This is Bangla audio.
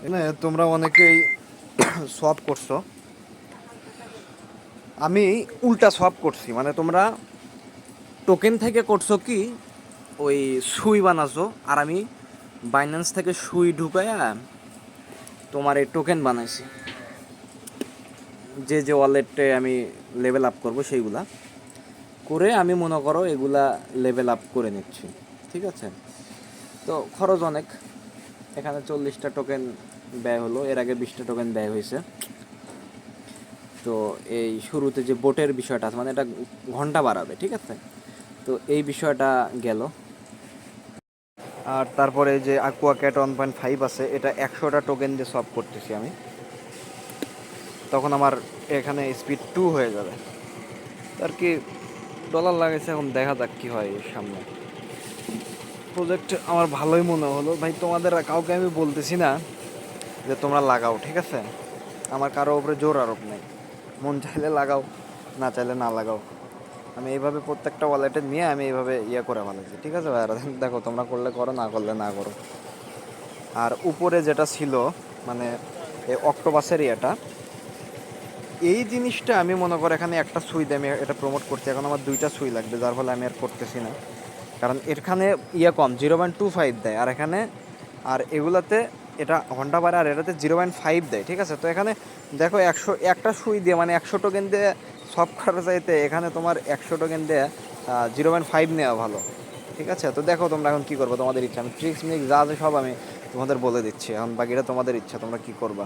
এখানে তোমরা অনেকেই সোয়াপ করছো, আমি উল্টা সোয়াপ করছি। মানে তোমরা টোকেন থেকে করছো কি ওই সুই বানাছো, আর আমি বাইন্যান্স থেকে সুই ঢুকায়া তোমার এই টোকেন বানাইছি। যে যে ওয়ালেটে আমি লেভেল আপ করবো সেইগুলা করে আমি মনে করো এগুলা লেভেল আপ করে নিচ্ছি। ঠিক আছে, তো খরচ অনেক। এখানে 40টা টোকেন ব্যয় হলো, এর আগে 20টা টোকেন ব্যয় হয়েছে। তো এই শুরুতে যে বোটের বিষয়টা আছে, মানে এটা ঘন্টা বাড়াবে, ঠিক আছে, তো এই বিষয়টা গেল। আর তারপরে যে আকুয়া ক্যাট 1.5 আছে, এটা 100টা টোকেন দিয়ে সলভ করতেছি আমি। তখন আমার এখানে স্পিড 2 হয়ে যাবে। আর কি ডলার লাগাইছে, এখন দেখা যাক কি হয় এর সামনে। প্রজেক্ট আমার ভালোই মনে হলো ভাই। তোমাদের কাউকে আমি বলতেছি না যে তোমরা লাগাও, ঠিক আছে? আমার কারো উপরে জোর আরোপ নেই। মন চাইলে লাগাও, না চাইলে না লাগাও। আমি এইভাবে প্রত্যেকটা ওয়ালেটে নিয়ে আমি এইভাবে ইয়ে করে ফেলেছি, ঠিক আছে ভাই? আর দেখো, তোমরা করলে করো, না করলে না করো। আর উপরে যেটা ছিল, মানে এই অক্টোপাসের ইয়েটা, এই জিনিসটা আমি মনে করি এখানে একটা সুই দিয়ে আমি এটা প্রমোট করছি। এখন আমার 2টা সুই লাগবে, যার ফলে আমি আর করতেছি না। কারণ এখানে ইয়ে কম 0.25 দেয়, আর এখানে আর এগুলাতে এটা ঘন্টা বাড়ে, আর এটাতে 0.5 দেয়, ঠিক আছে? তো এখানে দেখো 100 একটা সুই দিয়ে, মানে 100 টোকেন দিয়ে সব করার চাইতে এখানে তোমার 100 টোকেন দিয়ে 0.5 নেওয়া ভালো, ঠিক আছে? তো দেখো তোমরা এখন কী করবো, তোমাদের ইচ্ছা। আমি ট্রিক্স মিক্স যা আছে সব আমি তোমাদের বলে দিচ্ছি, এখন বাকিটা তোমাদের ইচ্ছা, তোমরা কী করবা।